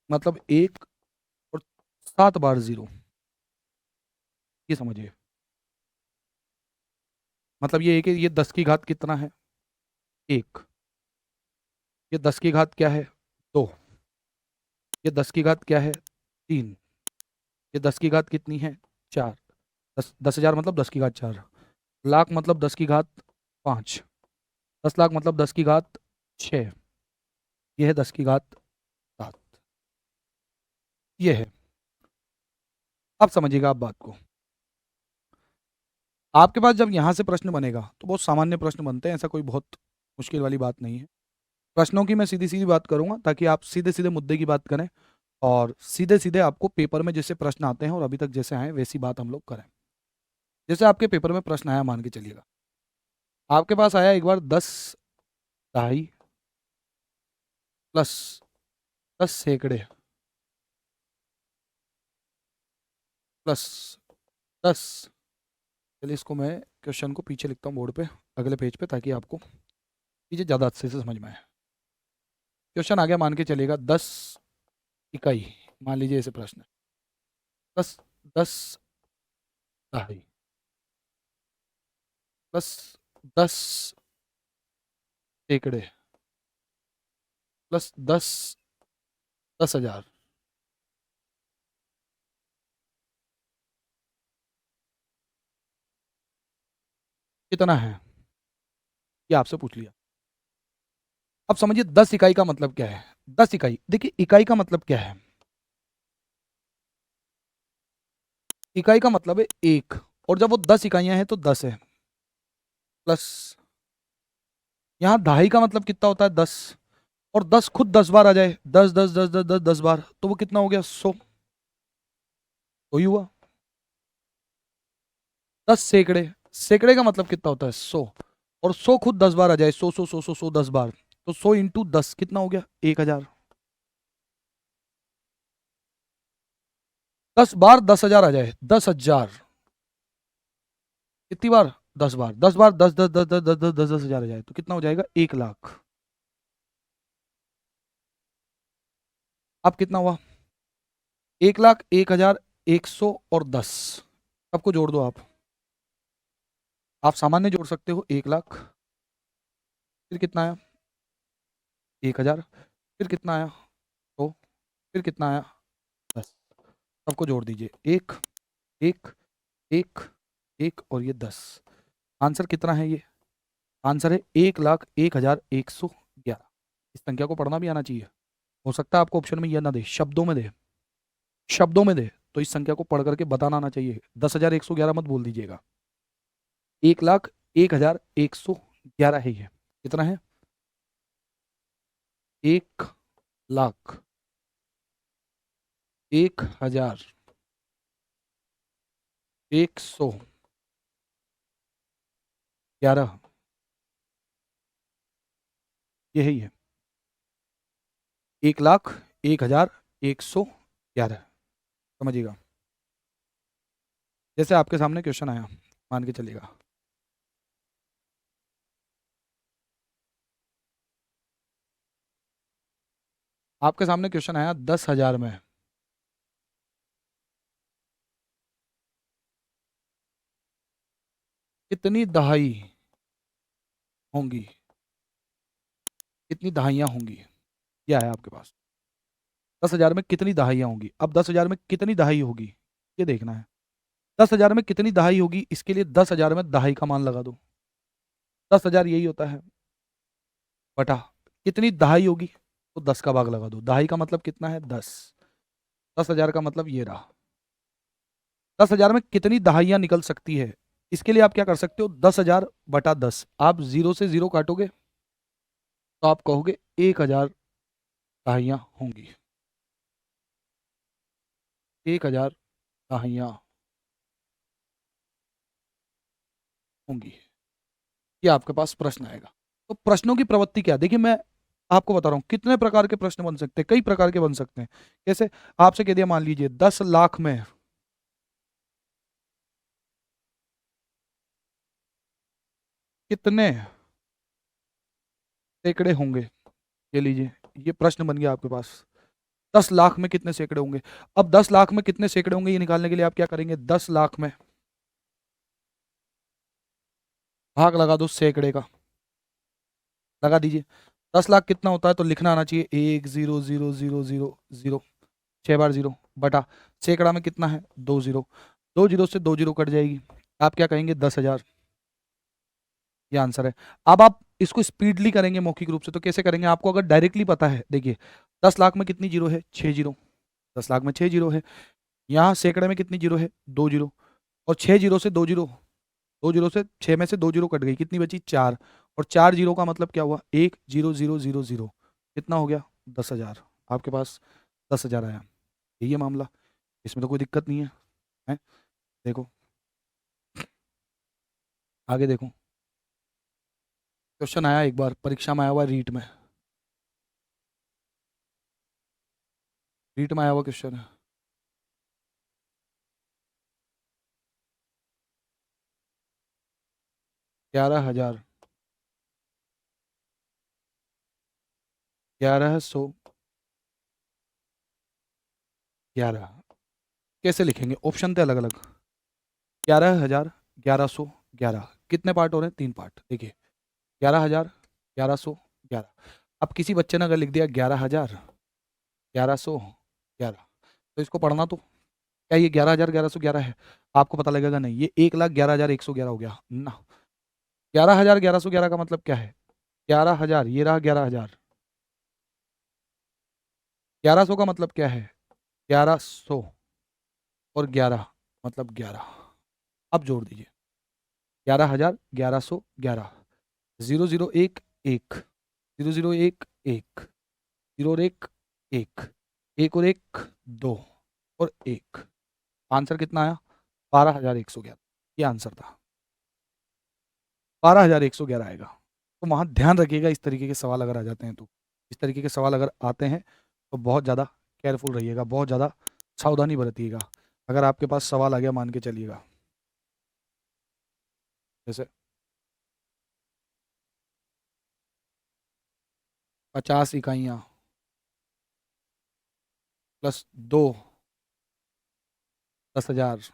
मतलब 1 और 7 बार 0। ये समझिए, मतलब ये है कि ये 10 की घात कितना है? 1। ये 10 की घात क्या है? 2। ये 10 की घात क्या है? 3। ये 10 की घात कितनी है? 4। 10,000 मतलब 10 की घात 4। लाख मतलब 10 की घात 5। 10 लाख मतलब 10 की घात 6। ये है 10 की घात 7। ये है। अब समझिएगा आप बात को। आपके पास जब यहाँ से प्रश्न बनेगा तो बहुत सामान्य प्रश्न बनते हैं, ऐसा कोई बहुत मुश्किल वाली बात नहीं है। प्रश्नों की मैं सीधी सीधी बात करूंगा ताकि आप सीधे सीधे मुद्दे की बात करें, और सीधे सीधे आपको पेपर में जैसे प्रश्न आते हैं और अभी तक जैसे आए वैसी बात हम लोग करें। जैसे आपके पेपर में प्रश्न आया, मान के चलिएगा आपके पास आया एक बार 10 दहाई प्लस 10 सैकड़े प्लस 10। चलिए इसको मैं क्वेश्चन को पीछे लिखता हूँ बोर्ड पे, अगले पेज पे, ताकि आपको चीज़ें ज़्यादा अच्छे से समझ में आए। क्वेश्चन आ गया, मान के चलिएगा 10 इकाई, मान लीजिए ऐसे प्रश्न है। 10 10 दहाई प्लस 10 सैकड़े प्लस 10,000। कितना है ये आपसे पूछ लिया। अब समझिए 10 इकाई का मतलब क्या है। 10 इकाई, देखिए इकाई का मतलब क्या है। इकाई का मतलब है एक, और जब वो 10 इकाइयां हैं तो 10 है, प्लस यहाँ दहाई का मतलब कितना होता है 10, और 10 खुद 10 बार आ जाए, 10 10 10 10 10 10 बार, तो वो कितना हो गया 100। तो ही हुआ 10 सैकड़े, सैकड़े का मतलब कितना होता है 100, और 100 खुद 10 बार आ जाए, 100 100 100 100 100 10 बार, तो 100 इंटू 10 कितना हो गया 1000। 10 बार 10,000 आ जाए, 10,000 कितनी बार 10 बार, 10 बार 10 10 10 10 10 10 10 10,000 आ जाए तो कितना हो जाएगा 1,00,000। अब कितना हुआ 1,00,000 1,000 100 और 10, सबको जोड़ दो आप सामान्य जोड़ सकते हो 1,00,000, फिर कितना आया 1,000, फिर कितना आया 100, फिर कितना आया 10, सबको जोड़ दीजिए, एक एक एक एक और ये 10। आंसर कितना है ये, आंसर है 1,01,111। इस संख्या को पढ़ना भी आना चाहिए। हो सकता है आपको ऑप्शन में यह ना दे, शब्दों में दे, शब्दों में दे, तो इस संख्या को पढ़ करके बताना आना चाहिए। 10,111 मत बोल दीजिएगा, 1,01,111 है ये। कितना है 1,01,111, यही है 1,01,111, समझिएगा। जैसे आपके सामने क्वेश्चन आया, मान के चलिएगा, आपके सामने क्वेश्चन आया 10,000 में कितनी दहाई होंगी, कितनी दहाइयाँ होंगी, क्या है आपके पास। 10,000 में कितनी दहाइयाँ होंगी, अब 10,000 में कितनी दहाई होगी ये देखना है। 10,000 में कितनी दहाई होगी, इसके लिए 10,000 में दहाई का मान लगा दो। 10,000 यही होता है, बटा कितनी दहाई होगी, तो 10 का भाग लगा दो। दहाई का मतलब कितना है 10, 10,000 का मतलब ये रहा। 10,000 में कितनी दहाइयाँ निकल सकती है, इसके लिए आप क्या कर सकते हो, 10,000 बटा 10, आप जीरो से जीरो काटोगे तो आप कहोगे 1,000 दहाइयाँ होंगी, 1,000 दहाइयाँ होंगी, ये आपके पास प्रश्न आएगा। तो प्रश्नों की प्रवृत्ति क्या है? देखिए मैं आपको बता रहा हूं कितने प्रकार के प्रश्न बन सकते हैं, कई प्रकार के बन सकते हैं। कैसे, आपसे कह दिया मान लीजिए 10,00,000 में कितने सैकड़े होंगे, ये लीजिए, ये प्रश्न बन गया आपके पास। 10,00,000 में कितने सैकड़े होंगे। अब 10,00,000 में कितने सैकड़े होंगे ये निकालने के लिए आप क्या करेंगे, 10,00,000 में भाग लगा दो सैकड़े का, लगा दीजिए। 10,00,000 कितना होता है तो लिखना आना चाहिए 1,0,0,0,0,0 छह बार जीरो, बटा सैकड़ा में कितना है 2 जीरो, 2 जीरो से 2 जीरो कट जाएगी, आप क्या कहेंगे 10,000, ये आंसर है। अब आप इसको स्पीडली करेंगे मौखिक रूप से, तो कैसे करेंगे, आपको अगर डायरेक्टली पता है, देखिए 10,00,000 में कितनी जीरो है 6 जीरो, 10,00,000 में 6 जीरो है, यहाँ सैकड़े में कितनी जीरो है 2 जीरो, और 6 जीरो से 2 जीरो, 2 जीरो से 6 में से 2 जीरो कट गई, कितनी बची 4, और 4 जीरो का मतलब क्या हुआ 1,0,0,0,0, कितना हो गया 10,000, आपके पास 10,000 आया। यही है मामला, इसमें तो कोई दिक्कत नहीं है। देखो आगे देखो, क्वेश्चन आया एक बार परीक्षा में, आया हुआ रीट में, रीट में आया हुआ क्वेश्चन है। 11,000, 11,111, कैसे लिखेंगे, ऑप्शन थे अलग अलग। 11,000 11,111, कितने पार्ट हो रहे हैं 3 पार्ट, देखिए 11,000 11,111। अब किसी बच्चे ने अगर लिख दिया 11,000 11,111, तो इसको पढ़ना तो, क्या ये 11,000 11,111 है, आपको पता लगेगा नहीं, ये 1,11,111 हो गया ना, 11,000 1111 का मतलब क्या है? 11,000, ये रहा 11,000। 1100 का मतलब क्या है? 1100 और 11 मतलब 11। अब जोड़ दीजिए, 11,000 1111, 001 1, 001 1, 0 और 1 1, 1 और 1 2 और 1। आंसर कितना आया? 12,111। ये आंसर था, 12,111 आएगा। तो वहाँ ध्यान रखिएगा, इस तरीके के सवाल अगर आ जाते हैं तो, इस तरीके के सवाल अगर आते हैं तो बहुत ज़्यादा केयरफुल रहिएगा, बहुत ज़्यादा सावधानी बरतिएगा। अगर आपके पास सवाल आ गया, मान के चलिएगा, जैसे 50 इकाइयाँ प्लस 2 10,000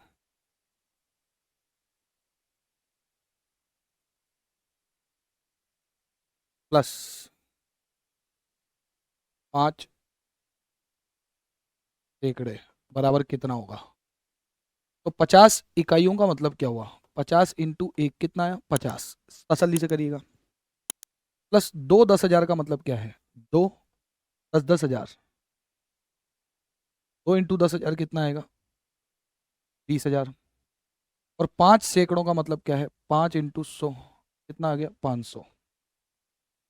प्लस 5 सैकड़े बराबर कितना होगा? तो 50 इकाइयों का मतलब क्या हुआ? 50 इंटू 1 कितना आया? 50। तसल्ली से करिएगा। प्लस 2 10,000 का मतलब क्या है? 2 10 10,000, 2 इंटू 10,000 कितना आएगा? 20,000। और 5 सैकड़ों का मतलब क्या है? 5 इंटू 100 कितना आ गया? 500।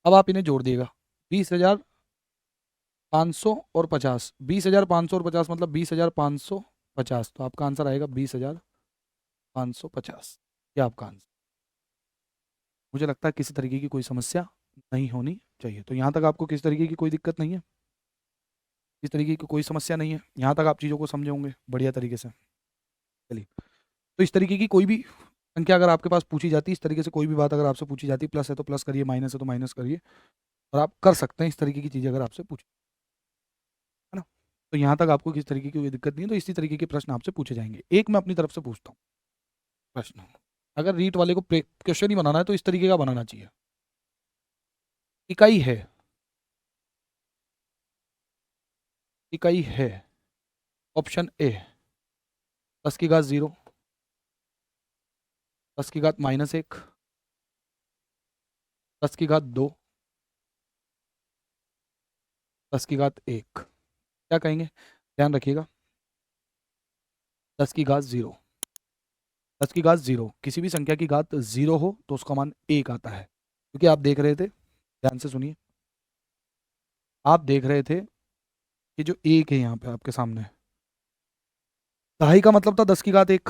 अब आप इन्हें जोड़ दिएगा, 20,500 और 50, 20,500 और 50 मतलब 20,550। तो आपका आंसर आएगा 20,550। ये आपका आंसर। मुझे लगता है किसी तरीके की कोई समस्या नहीं होनी चाहिए। तो यहाँ तक आपको किसी तरीके की कोई दिक्कत नहीं है? इस तरीके की कोई समस्या नहीं है? यहाँ तक आप चीज़ों को समझे होंगे बढ़िया तरीके से। चलिए, तो इस तरीके की कोई भी संख्या अगर आपके पास पूछी जाती है, इस तरीके से कोई भी बात अगर आपसे पूछी जाती है, प्लस है तो प्लस करिए, माइनस है तो माइनस करिए, और आप कर सकते हैं इस तरीके की चीज़ें अगर आपसे पूछी, है ना? तो यहाँ तक आपको किसी तरीके की कोई दिक्कत नहीं है। तो इसी तरीके के प्रश्न आपसे पूछे जाएंगे। एक मैं अपनी तरफ से पूछता हूँ प्रश्न। अगर रीट वाले को क्वेश्चन ही बनाना है तो इस तरीके का बनाना चाहिए। इकाई है, इकाई है, ऑप्शन ए 10 की घात 0, 10 की घात -1, 10 की घात 2, 10 की घात 1। क्या कहेंगे? ध्यान रखिएगा, 10 की घात 0, 10 की घात 0, किसी भी संख्या की घात 0 हो तो उसका मान 1 आता है। क्योंकि आप देख रहे थे, ध्यान से सुनिए, आप देख रहे थे कि जो 1 है यहाँ पे आपके सामने, दहाई का मतलब था 10 की घात 1,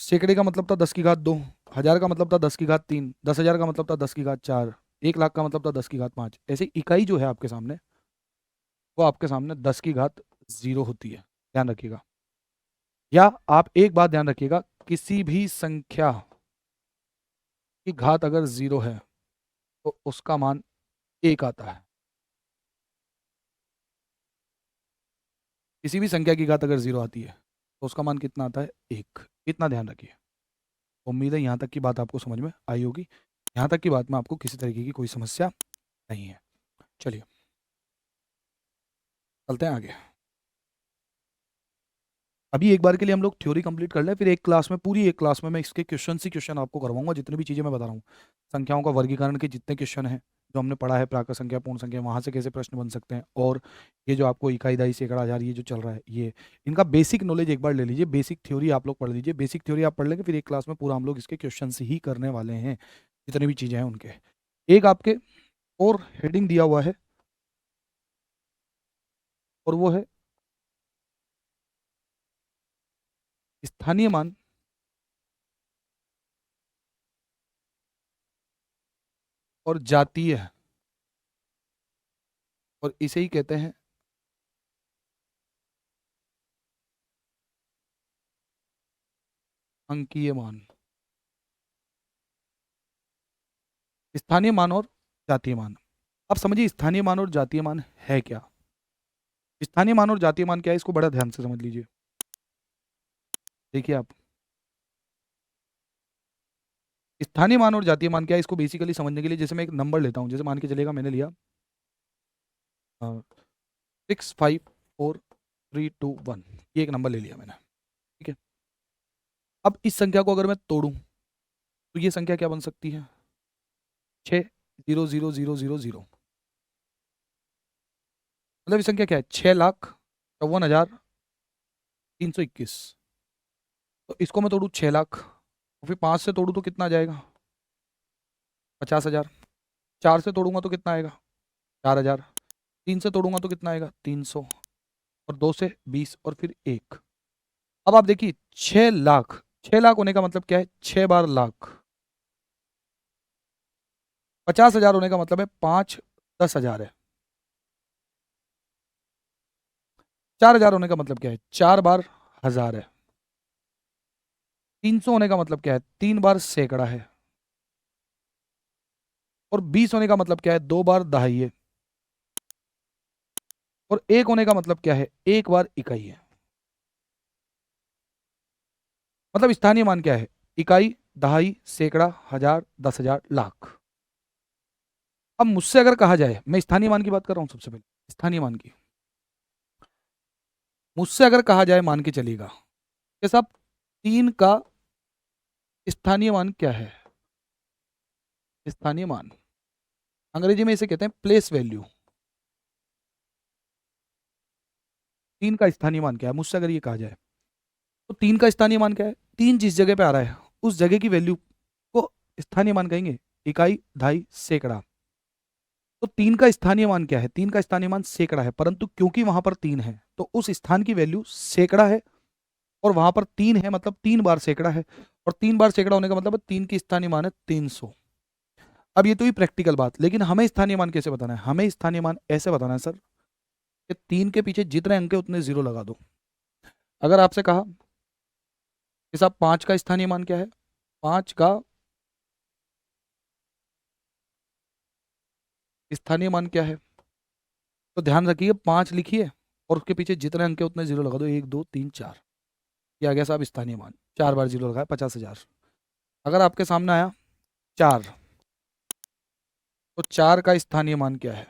सैकड़े का मतलब था 10 की घात 2, हजार का मतलब था 10 की घात 3, 10,000 का मतलब था 10 की घात 4, 1 लाख का मतलब था 10 की घात 5। ऐसे इकाई जो है आपके सामने, वो आपके सामने 10 की घात 0 होती है। ध्यान रखिएगा। या आप एक बात ध्यान रखिएगा, किसी भी संख्या की घात अगर 0 है तो उसका मान 1 आता है। किसी भी संख्या की घात अगर 0 आती है तो उसका मान कितना आता है? 1। इतना ध्यान रखिए। उम्मीद है यहाँ तक की बात आपको समझ में आई होगी। यहाँ तक की बात में आपको किसी तरीके की कोई समस्या नहीं है। चलिए, चलते हैं आगे। अभी एक बार के लिए हम लोग थ्योरी कंप्लीट कर लें, फिर एक क्लास में, पूरी एक क्लास में मैं इसके क्वेश्चन ही क्वेश्चन आपको करवाऊंगा। जितनी भी चीज़ें मैं बता रहा हूँ, संख्याओं का वर्गीकरण के जितने क्वेश्चन हैं जो हमने पढ़ा है, प्राकृत संख्या, पूर्ण संख्या, वहाँ से कैसे प्रश्न बन सकते हैं, और ये जो आपको इकाई, दहाई, सैकड़ा, हजार, ये जो चल रहा है, ये इनका बेसिक नॉलेज एक बार ले लीजिए। बेसिक थ्योरी आप लोग पढ़ लीजिए। बेसिक थ्योरी आप पढ़ लेंगे, फिर एक क्लास में पूरा हम लोग इसके क्वेश्चन ही करने वाले हैं, जितनी भी चीज़ें हैं उनके। एक आपके और हेडिंग दिया हुआ है, और वो है स्थानीय मान और जातीय, और इसे ही कहते हैं अंकीय मान। स्थानीय मान और जातीय मान। अब समझिए स्थानीय मान और जातीय मान है क्या। स्थानीय मान और जातीय मान क्या है, इसको बड़ा ध्यान से समझ लीजिए। देखिए आप, स्थानीय मान और जातीय मान क्या है, इसको बेसिकली समझने के लिए जैसे मैं एक नंबर लेता हूँ, जैसे मान के चलेगा मैंने लिया 654 3 2 1, ये एक नंबर ले लिया मैंने। ठीक है, अब इस संख्या को अगर मैं तोड़ूं तो ये संख्या क्या बन सकती है? 6,000,000 मतलब ये संख्या क्या है? 6,54,321। तो इसको मैं तोड़ू 6 लाख, और फिर 5 से तोड़ू तो कितना आ जाएगा? 50,000। 4 से तोड़ूंगा तो कितना आएगा? 4,000। 3 से तोड़ूंगा तो कितना आएगा? 300। और 2 से 20, और फिर 1। अब आप देखिए 6 लाख, 6 लाख होने का मतलब क्या है? 6 बार लाख। 50,000 होने का मतलब है 5 10,000 है। 4,000 होने का मतलब क्या है? 4 बार 1,000 है। 300 होने का मतलब क्या है? 3 बार 100 है। और 20 होने का मतलब क्या है? 2 बार 2.5 है। और 1 होने का मतलब क्या है? 1 बार 1 है। मतलब स्थानीय मान क्या है? इकाई, दहाई, सैकड़ा, हजार, 10,000, लाख। अब मुझसे अगर कहा जाए, मैं स्थानीय मान की बात कर रहा हूं सबसे पहले, स्थानीय मान की। मुझसे अगर कहा जाए, मान के चलिएगा कि साहब 3 का स्थानीय मान क्या है? स्थानीय मान अंग्रेजी में इसे कहते हैं प्लेस वैल्यू। 3 का स्थानीय मान क्या है? मुझसे अगर ये कहा जाए तो 3 का स्थानीय मान क्या है? 3 जिस जगह पे आ रहा है उस जगह की वैल्यू को स्थानीय मान कहेंगे। इकाई, दहाई, सैकड़ा। तो 3 का स्थानीय मान क्या है? 3 का स्थानीय मान सैकड़ा है, परंतु क्योंकि वहां पर 3 है तो उस स्थान की वैल्यू सैकड़ा है। और वहां पर 3 है मतलब 3 बार सैकड़ा है। और 3 बार सैकड़ा होने का मतलब 3 की स्थानीय मान है 300। अब ये तो ही प्रैक्टिकल बात, लेकिन हमें स्थानीय मान कैसे बताना है? हमें स्थानीय मान ऐसे बताना है सर कि 3 के पीछे जितने अंक है उतने जीरो लगा दो। अगर आपसे कहा कि साहब 5 का स्थानीय मान क्या है? 5 का स्थानीय मान क्या है? तो ध्यान रखिए 5 लिखिए और उसके पीछे जितने अंक है उतने जीरो लगा दो। 1 2 3 4, ये आ गया साहब स्थानीय मान। 4 बार जीरो लगाया, 50,000। अगर आपके सामने आया 4, तो 4 का स्थानीय मान क्या है?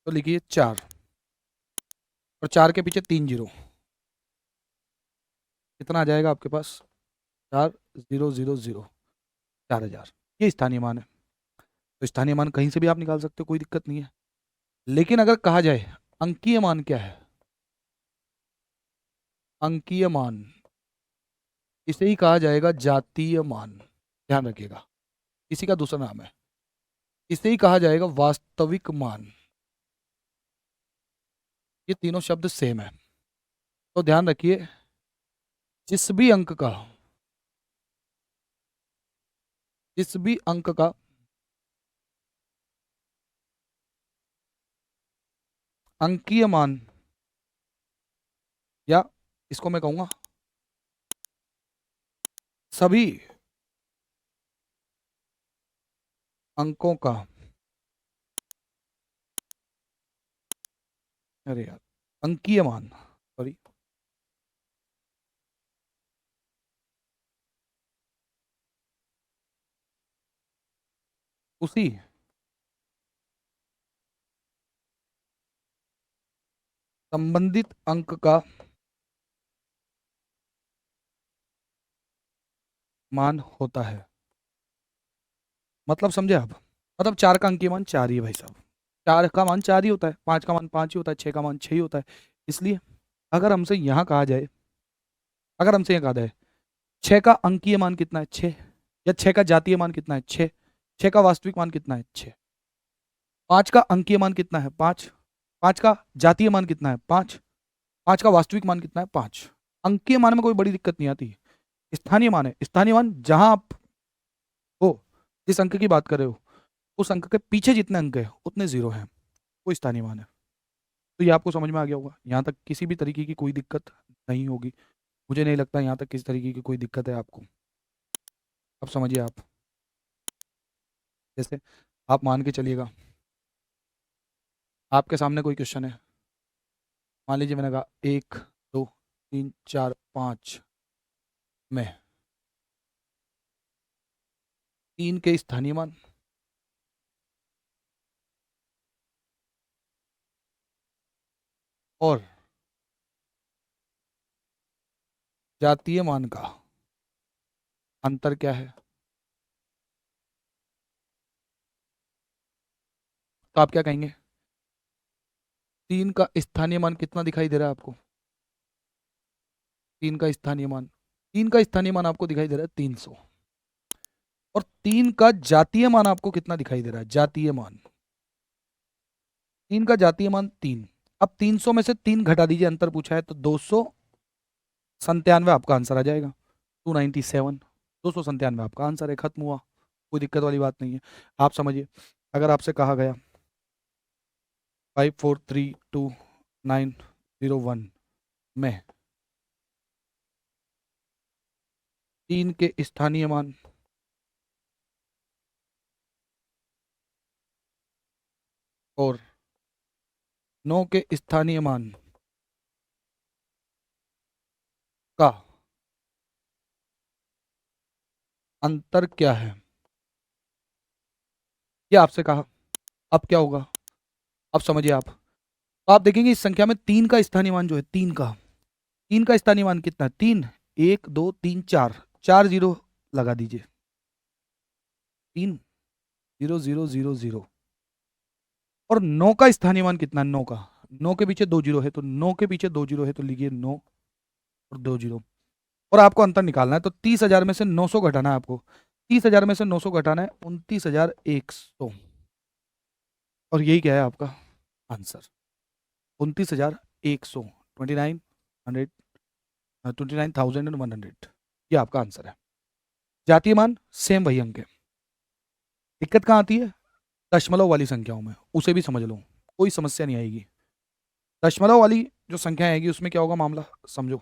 तो लिखिए 4, और 4 के पीछे 3 जीरो, कितना आ जाएगा आपके पास? 4,000,000, 4,000। ये स्थानीय मान है। तो स्थानीय मान कहीं से भी आप निकाल सकते हो, कोई दिक्कत नहीं है। लेकिन अगर कहा जाए अंकीय मान क्या है? अंकीय मान, इसे ही कहा जाएगा जातीय मान। ध्यान रखिएगा, इसी का दूसरा नाम है। इसे ही कहा जाएगा वास्तविक मान। ये तीनों शब्द सेम है। तो ध्यान रखिए, जिस भी अंक का, जिस भी अंक का अंकीय मान, या इसको मैं कहूंगा सभी अंकों का, अरे यार, अंकीय मान, सॉरी, उसी संबंधित अंक का मान होता है। मतलब समझे आप? मतलब 4 का अंकीय मान 4 ही है भाई साहब। 4 का मान 4 ही होता है, 5 का मान 5 ही होता है, 6 का मान 6 ही होता है। इसलिए अगर हमसे यहाँ कहा जाए, अगर हमसे यहाँ कहा जाए 6 का अंकीय मान कितना है? 6। या 6 का जातीय मान कितना है? 6। 6 का वास्तविक मान कितना है? 6। 5 का अंकीय मान कितना है? 5। 5 का जातीय मान कितना है? 5। 5 का वास्तविक मान कितना है? 5। अंकीय मान में कोई बड़ी दिक्कत नहीं आती। स्थानीय मान है, स्थानीय मान जहां आप हो, जिस अंक की बात कर रहे हो, उस अंक के पीछे जितने अंक है उतने जीरो हैं, वो स्थानीय मान है। तो ये आपको समझ में आ गया होगा, यहाँ तक किसी भी तरीके की कोई दिक्कत नहीं होगी। मुझे नहीं लगता यहाँ तक किसी तरीके की कोई दिक्कत है आपको। अब समझिए आप, जैसे आप मान के चलिएगा आपके सामने कोई क्वेश्चन है। मान लीजिए मैंने कहा 1 2 3 4 5 में 3 के स्थानीय मान और जातीय मान का अंतर क्या है? तो आप क्या कहेंगे? 3 का स्थानीय मान कितना दिखाई दे रहा है आपको? 3 का स्थानीय मान, 3 का स्थानीय मान आपको दिखाई दे रहा है 300। और 3 का जातीय मान आपको कितना दिखाई दे रहा है? जातीय मान, 3 का जातीय मान 3। अब 300 में से 3 घटा दीजिए, अंतर पूछा है तो 297 आपका आंसर आ जाएगा। 297, 297 आपका आंसर है। खत्म हुआ, कोई दिक्कत वाली बात नहीं है। आप समझिए, अगर आपसे कहा गया 5432 901 में 3 के स्थानीय मान और 9 के स्थानीय मान का अंतर क्या है, ये आपसे कहा। अब क्या होगा, अब समझिए आप। तो आप देखेंगे इस संख्या में 3 का स्थानीय मान जो है, 3 का स्थानीय मान कितना है? 3, 1 2 3 4, 4 जीरो लगा दीजिए। 3 0 0 0 0। और 9 का स्थानीय मान कितना है? 9 का, 9 के पीछे 2 जीरो है, तो 9 के पीछे 2 जीरो है, तो लिखिए 9 और 2 जीरो। और आपको अंतर निकालना है, तो 30,000 में से 900 घटाना है आपको। 30,000 में से 900 घटाना है 29,100। और यही क्या है आपका आंसर? 29,100, 29,100, ये आपका आंसर है। जातीय मान सेम वही अंक है। दिक्कत कहाँ आती है? दशमलव वाली संख्याओं में, उसे भी समझ लो, कोई समस्या नहीं आएगी। दशमलव वाली जो संख्या आएगी उसमें क्या होगा मामला, समझो।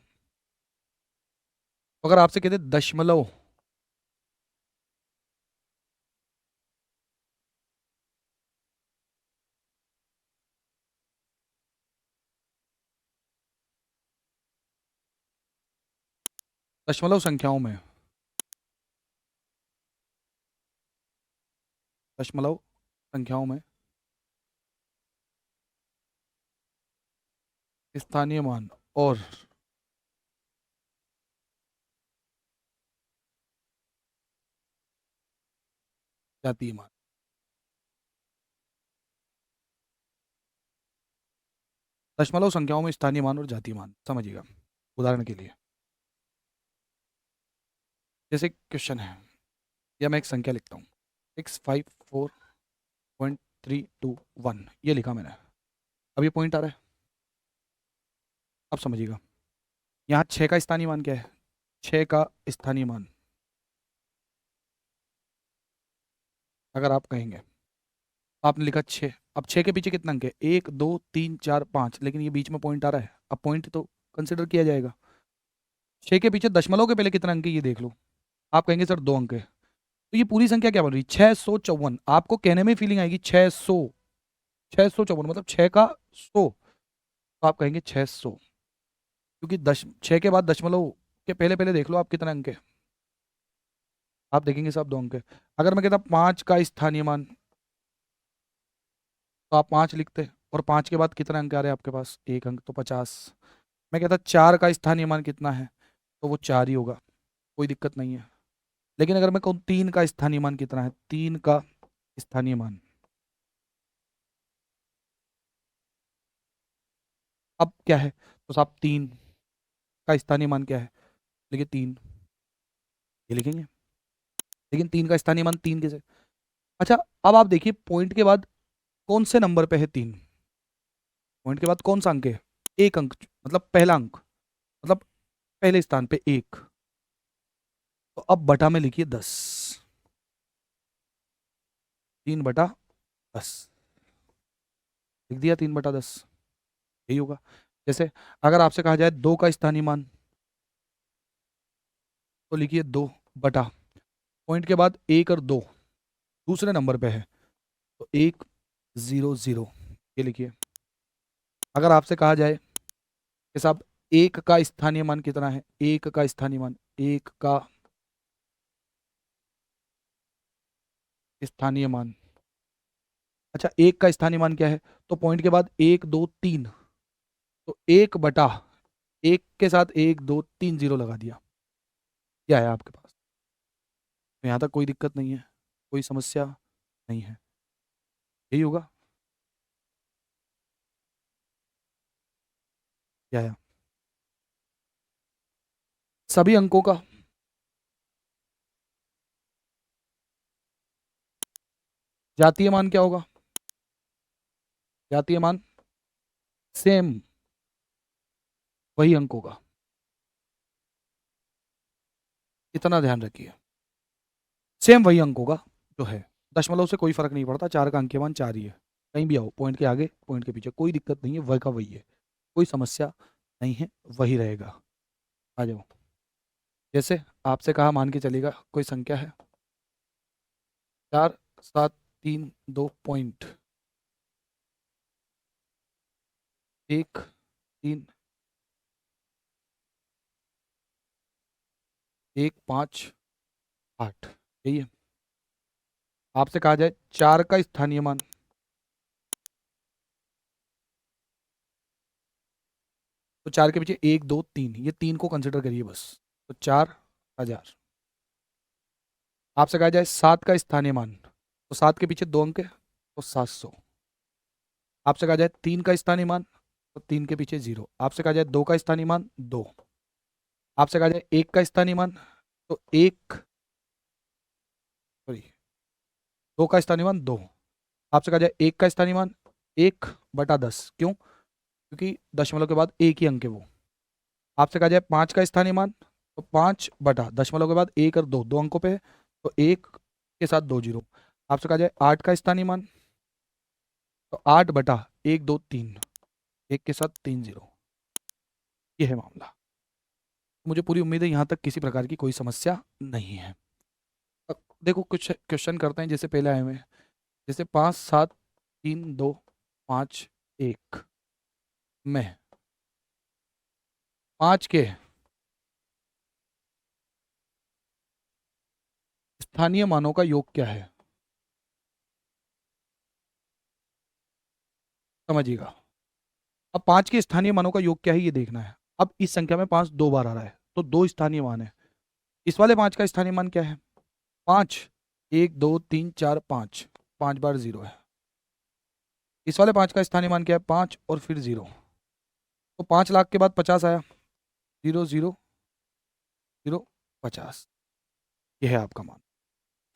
अगर आपसे कहते दशमलव, दशमलव संख्याओं में, दशमलव संख्याओं में स्थानीय मान और जातीय मान, दशमलव संख्याओं में स्थानीय मान और जातीय मान, समझिएगा। उदाहरण के लिए, जैसे क्वेश्चन है, या मैं एक संख्या लिखता हूँ 654.321, ये लिखा मैंने। अब ये पॉइंट आ रहा है, अब समझिएगा। यहाँ 6 का स्थानीय मान क्या है? 6 का स्थानीय मान, अगर आप कहेंगे, आपने लिखा 6, अब 6 के पीछे कितना अंक है? 1 2 3 4 5, लेकिन ये बीच में पॉइंट आ रहा है, अब पॉइंट तो कंसिडर किया जाएगा। 6 के पीछे दशमलव के पहले कितना अंक है ये देख लो। आप कहेंगे सर 2 अंक है, तो ये पूरी संख्या क्या बन रही है? 654। आपको कहने में फीलिंग आएगी 600, 654 मतलब 6 का 100, तो आप कहेंगे 600, क्योंकि 6 के बाद दशमलव के पहले पहले देख लो आप कितना अंक है। आप देखेंगे साहब 2 अंक है। अगर मैं कहता 5 का स्थानीय मान, तो आप 5 लिखते, और 5 के बाद कितना अंक आ रहे हैं आपके पास? 1 अंक, तो 50। मैं कहता 4 का स्थानीय मान कितना है, तो वो 4 ही होगा, कोई दिक्कत नहीं है। लेकिन अगर मैं कहूँ 3 का स्थानीय मान कितना है, 3 का स्थानीय मान, अब क्या है? तो साहब 3 का स्थानीय मान क्या है? लिखिए 3, ये लिखेंगे। लेकिन 3 का स्थानीय मान 3 कैसे? अच्छा, अब आप देखिए पॉइंट के बाद कौन से नंबर पे है 3? पॉइंट के बाद कौन सा अंक है? 1 अंक, मतलब पहला अंक, मतलब पहले स्थान पे 1। तो अब बटा में लिखिए 10, 3/10, लिख दिया 3/10, यही होगा। जैसे अगर आपसे कहा जाए 2 का स्थानीय मान, तो लिखिए 2 बटा, पॉइंट के बाद 1 और 2 दूसरे नंबर पे है, तो 1 0 0, ये लिखिए। अगर आपसे कहा जाए कि साहब 1 का स्थानीय मान कितना है, 1 का स्थानीय मान, 1 का स्थानीय मान, अच्छा 1 का स्थानीय मान क्या है? तो पॉइंट के बाद 1 2 3, तो 1 बटा 1 के साथ 1 2 3 जीरो लगा दिया, क्या है आपके पास? तो यहाँ तक कोई दिक्कत नहीं है, कोई समस्या नहीं है, यही होगा। क्या है? सभी अंकों का जातीय मान क्या होगा? जातीय मान सेम वही अंकों का, इतना ध्यान रखिए। सेम वही अंकों का जो है, दशमलव से कोई फर्क नहीं पड़ता, 4 का अंकीय मान 4 ही है। कहीं भी आओ, पॉइंट के आगे पॉइंट के पीछे कोई दिक्कत नहीं है, वही का वही है, कोई समस्या नहीं है, वही रहेगा। आ जाओ। जैसे आपसे कहा, मान के चलेगा कोई संख्या है 4732 1 3 1 5 8, यही है। आपसे कहा जाए 4 का स्थानीय मान, तो 4 के पीछे 1 2 3, ये 3 को कंसिडर करिए बस, तो 4000। आपसे कहा जाए 7 का स्थानीय मान, तो 7 के पीछे 2 अंक है, तो 700। आपसे कहा जाए 3 का स्थानीय मान, तो 3 के पीछे 0। आपसे कहा जाए 2 का स्थानीय मान 2। आपसे कहा जाए 1 का स्थानीय मान, तो 1, सॉरी 2 का स्थानीय मान 2। आपसे कहा जाए 1 का स्थानीय मान 1/10, क्यों? क्योंकि दशमलव के बाद एक ही अंक है वो। आपसे कहा जाए 5 का स्थानीय मान, तो 5 बटा दशमलव के बाद 1 और 2, 2 अंकों पे है, तो 1 के साथ 2 जीरो। आपसे कहा जाए 8 का स्थानीय मान, तो 8 बटा 1 2 3, 1 के साथ 3 जीरो। ये है मामला। मुझे पूरी उम्मीद है यहाँ तक किसी प्रकार की कोई समस्या नहीं है। अब देखो कुछ क्वेश्चन करते हैं जैसे पहले आए हुए हैं, जैसे 5 7 3 2 5 1 में 5 के स्थानीय मानों का योग क्या है? समझिएगा। अब 5 के स्थानीय मानों का योग क्या है ये देखना है। अब इस संख्या में 5 2 बार आ रहा है, तो 2 स्थानीय मान है। इस वाले 5 का स्थानीय मान क्या है? 5, 1 2 3 4 5, 5 बार 0 है। इस वाले 5 का स्थानीय मान क्या है? 5 और फिर 0, तो 5 लाख के बाद 50 आया, 0 0 0 50, ये है आपका मान।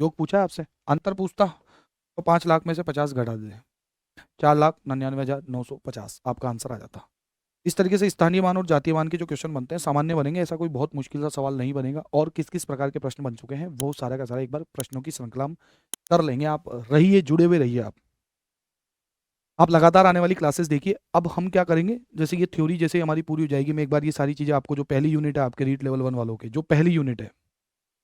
योग पूछा है आपसे, अंतर पूछता तो 5 लाख में से 50 घटा दे, 4,99,950 आपका आंसर आ जाता। इस तरीके से स्थानीय मान और जातीय मान के जो क्वेश्चन बनते हैं सामान्य बनेंगे, ऐसा कोई बहुत मुश्किल सा सवाल नहीं बनेगा। और किस किस प्रकार के प्रश्न बन चुके हैं वो सारा का सारा एक बार प्रश्नों की श्रृंखला हम कर लेंगे। आप रहिए, जुड़े हुए रहिए। आप लगातार आने वाली क्लासेस देखिए। अब हम क्या करेंगे, जैसे ये थ्योरी जैसे हमारी पूरी हो जाएगी, मैं एक बार ये सारी चीज़ें आपको, जो पहली यूनिट है आपके रीट लेवल 1 वालों के, जो पहली यूनिट है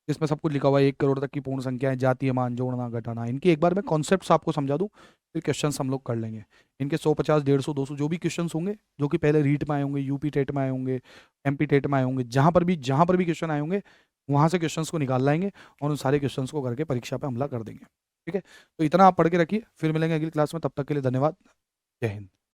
इसमें सब कुछ लिखा हुआ है, 1 करोड़ तक की पूर्ण संख्याएं, जातीय मान, जोड़ना घटाना, इनकी एक बार मैं कॉन्सेप्ट्स आपको समझा दूं, फिर क्वेश्चंस हम लोग कर लेंगे। इनके 150 150 200 जो भी क्वेश्चंस होंगे, जो कि पहले रीट में आए होंगे, यूपी टेट में आए होंगे, एमपी टेट में आए होंगे, जहाँ पर भी क्वेश्चन आए होंगे वहाँ से क्वेश्चंस को निकाल लाएंगे और उन सारे क्वेश्चंस को करके परीक्षा पर हमला कर देंगे। ठीक है, तो इतना आप पढ़ के रखिए, फिर मिलेंगे अगली क्लास में। तब तक के लिए धन्यवाद। जय हिंद।